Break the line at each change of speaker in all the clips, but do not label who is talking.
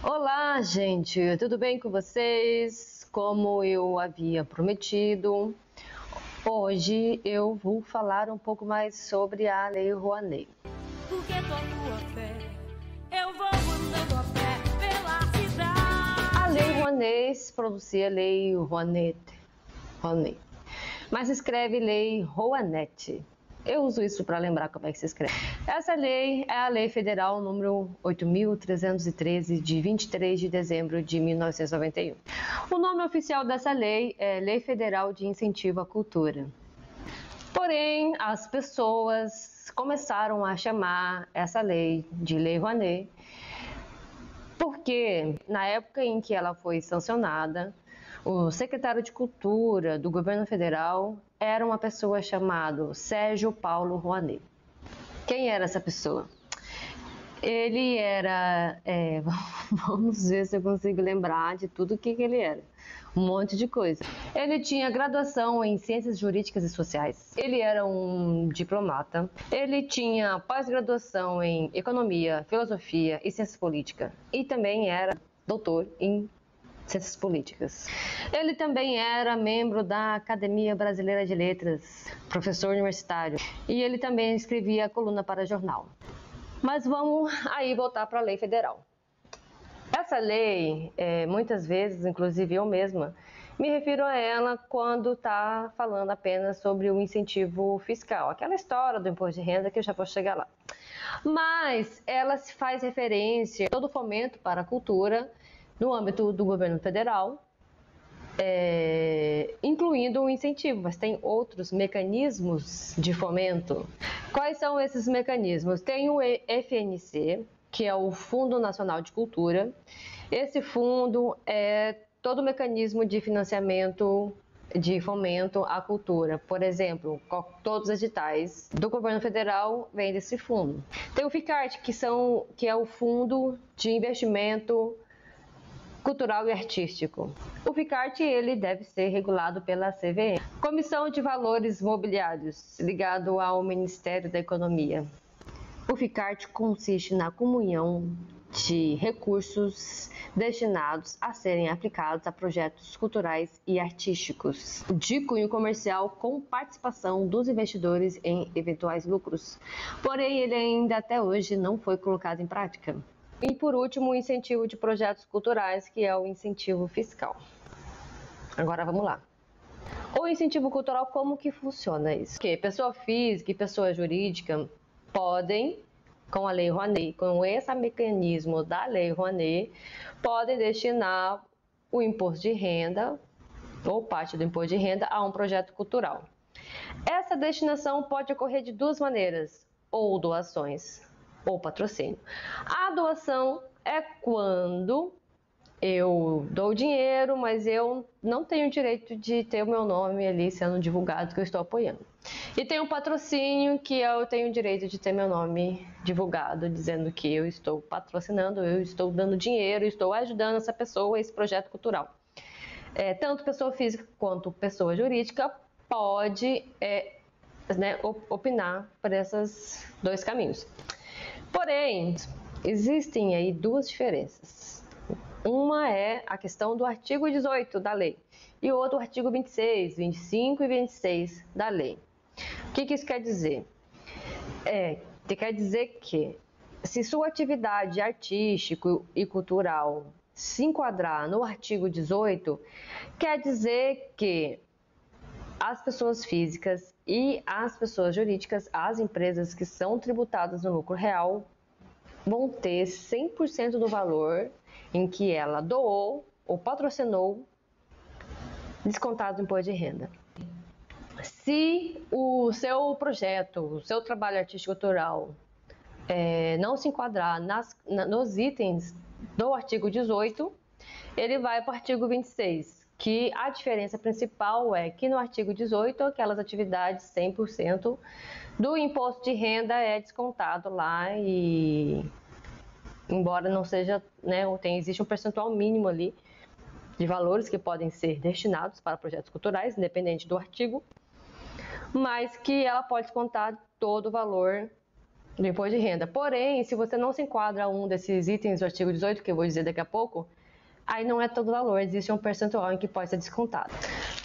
Olá, gente, tudo bem com vocês? Como eu havia prometido, hoje eu vou falar um pouco mais sobre a Lei Rouanet.
Porque tomo a fé, eu vou andando a pé pela cidade.
A Lei Rouanet se pronuncia Lei Rouanet, mas escreve Lei Rouanet. Eu uso isso para lembrar como é que se escreve. Essa lei é a Lei Federal número 8.313, de 23 de dezembro de 1991. O nome oficial dessa lei é Lei Federal de Incentivo à Cultura. Porém, as pessoas começaram a chamar essa lei de Lei Rouanet porque, na época em que ela foi sancionada, o secretário de Cultura do governo federal era uma pessoa chamada Sérgio Paulo Rouanet. Quem era essa pessoa? Ele era, vamos ver se eu consigo lembrar de tudo o que ele era. Um monte de coisa. Ele tinha graduação em Ciências Jurídicas e Sociais. Ele era um diplomata. Ele tinha pós-graduação em Economia, Filosofia e Ciências Políticas. E também era doutor em Ciências Políticas. Ele também era membro da Academia Brasileira de Letras, professor universitário. E ele também escrevia coluna para jornal. Mas vamos aí voltar para a lei federal. Essa lei, muitas vezes, inclusive eu mesma, me refiro a ela quando está falando apenas sobre o incentivo fiscal, aquela história do imposto de renda que eu já vou chegar lá. Mas ela se faz referência a todo o fomento para a cultura no âmbito do governo federal, incluindo o incentivo, mas tem outros mecanismos de fomento. Quais são esses mecanismos? Tem o FNC, que é o Fundo Nacional de Cultura. Esse fundo é todo o mecanismo de financiamento, de fomento à cultura. Por exemplo, todos os editais do governo federal vêm desse fundo. Tem o FICART, que é o Fundo de Investimento Cultural e Artístico. O FICART ele deve ser regulado pela CVM. Comissão de Valores Mobiliários, ligado ao Ministério da Economia. O FICART consiste na comunhão de recursos destinados a serem aplicados a projetos culturais e artísticos de cunho comercial com participação dos investidores em eventuais lucros. Porém, ele ainda até hoje não foi colocado em prática. E por último, o incentivo de projetos culturais, que é o incentivo fiscal. Agora vamos lá. O incentivo cultural, como que funciona isso? Porque pessoa física e pessoa jurídica podem, com a Lei Rouanet, com esse mecanismo da Lei Rouanet, podem destinar o imposto de renda, ou parte do imposto de renda, a um projeto cultural. Essa destinação pode ocorrer de duas maneiras, ou doações, ou patrocínio. A doação é quando eu dou dinheiro, mas eu não tenho direito de ter o meu nome ali sendo divulgado que eu estou apoiando. E tem um patrocínio que eu tenho o direito de ter meu nome divulgado, dizendo que eu estou patrocinando, eu estou dando dinheiro, estou ajudando essa pessoa, esse projeto cultural. Tanto pessoa física quanto pessoa jurídica pode opinar por esses dois caminhos. Porém, existem aí duas diferenças. Uma é a questão do artigo 18 da lei e o outro o artigo 26, 25 e 26 da lei. O que isso quer dizer? Quer dizer que se sua atividade artística e cultural se enquadrar no artigo 18, quer dizer que as pessoas físicas e as pessoas jurídicas, as empresas que são tributadas no lucro real, vão ter 100% do valor em que ela doou ou patrocinou descontado do imposto de renda. Se o seu projeto, o seu trabalho artístico cultural não se enquadrar nos itens do artigo 18, ele vai para o artigo 26, que a diferença principal é que no artigo 18, aquelas atividades 100% do imposto de renda é descontado lá e, embora não seja, existe um percentual mínimo ali de valores que podem ser destinados para projetos culturais, independente do artigo, mas que ela pode descontar todo o valor do imposto de renda. Porém, se você não se enquadra a um desses itens do artigo 18, que eu vou dizer daqui a pouco, aí não é todo o valor, existe um percentual em que pode ser descontado.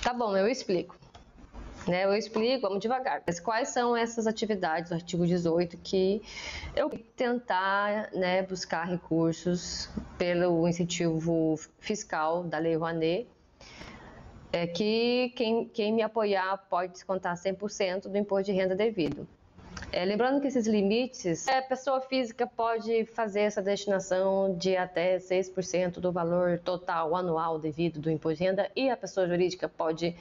Tá bom, eu explico. Eu explico, vamos devagar. Mas quais são essas atividades do artigo 18 que eu vou tentar buscar recursos pelo incentivo fiscal da Lei Rouanet, que quem me apoiar pode descontar 100% do imposto de renda devido. Lembrando que esses limites, a pessoa física pode fazer essa destinação de até 6% do valor total anual devido do imposto de renda e a pessoa jurídica pode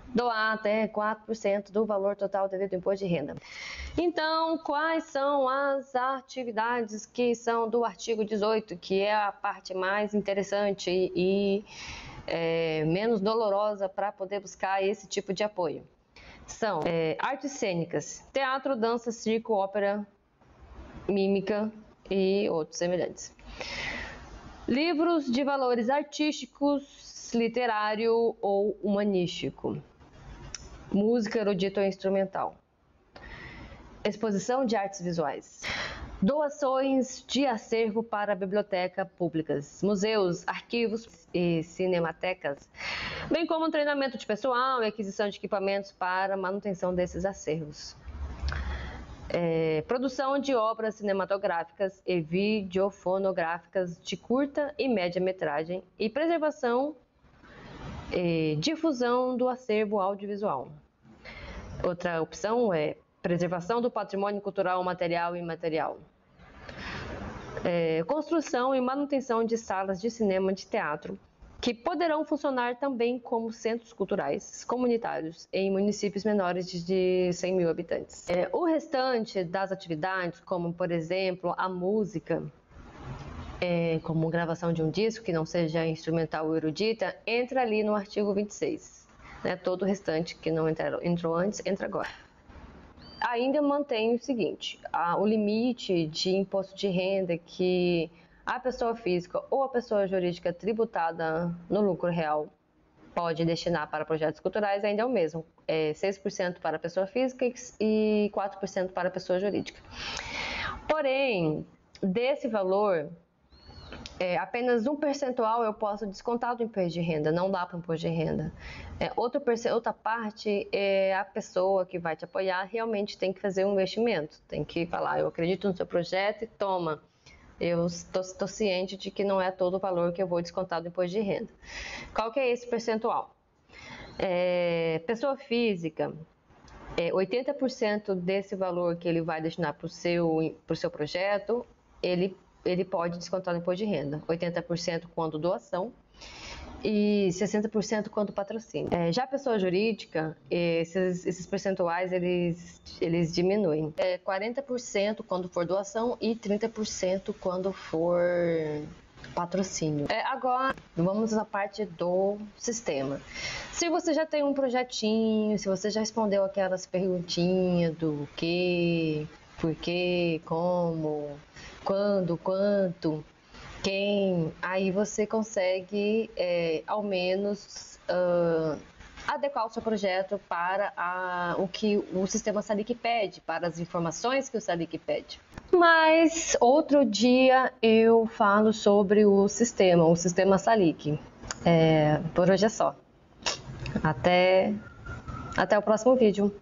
doar até 4% do valor total devido ao imposto de renda. Então, quais são as atividades que são do artigo 18, que é a parte mais interessante e menos dolorosa para poder buscar esse tipo de apoio? São artes cênicas, teatro, dança, circo, ópera, mímica e outros semelhantes. Livros de valores artísticos, literário ou humanístico. Música erudita ou instrumental. Exposição de artes visuais. Doações de acervo para bibliotecas públicas, museus, arquivos e cinematecas, bem como treinamento de pessoal e aquisição de equipamentos para manutenção desses acervos. Produção de obras cinematográficas e videofonográficas de curta e média metragem e preservação e difusão do acervo audiovisual. Outra opção é preservação do patrimônio cultural material e imaterial. Construção e manutenção de salas de cinema e de teatro, que poderão funcionar também como centros culturais comunitários em municípios menores de 100 mil habitantes. O restante das atividades, como por exemplo a música, como gravação de um disco que não seja instrumental ou erudita, entra ali no artigo 26. Todo o restante que não entrou antes, entra agora. Ainda mantém o seguinte, o limite de imposto de renda que a pessoa física ou a pessoa jurídica tributada no lucro real pode destinar para projetos culturais ainda é o mesmo, 6% para a pessoa física e 4% para a pessoa jurídica. Porém, desse valor, apenas um percentual eu posso descontar do imposto de renda, não dá para o imposto de renda. Outra parte é a pessoa que vai te apoiar realmente tem que fazer um investimento, tem que falar, eu acredito no seu projeto e toma. Eu estou ciente de que não é todo o valor que eu vou descontar do imposto de renda. Qual que é esse percentual? Pessoa física, 80% desse valor que ele vai destinar para o seu projeto, ele pode descontar no imposto de renda. 80% quando doação e 60% quando patrocínio. Já a pessoa jurídica, esses percentuais eles diminuem. 40% quando for doação e 30% quando for patrocínio. Agora, vamos à parte do sistema. Se você já tem um projetinho, se você já respondeu aquelas perguntinhas do que, por quê, como, quando, quanto, quem, aí você consegue ao menos adequar o seu projeto para o que o sistema SALIC pede, para as informações que o SALIC pede. Mas outro dia eu falo sobre o sistema SALIC. Por hoje é só. Até o próximo vídeo.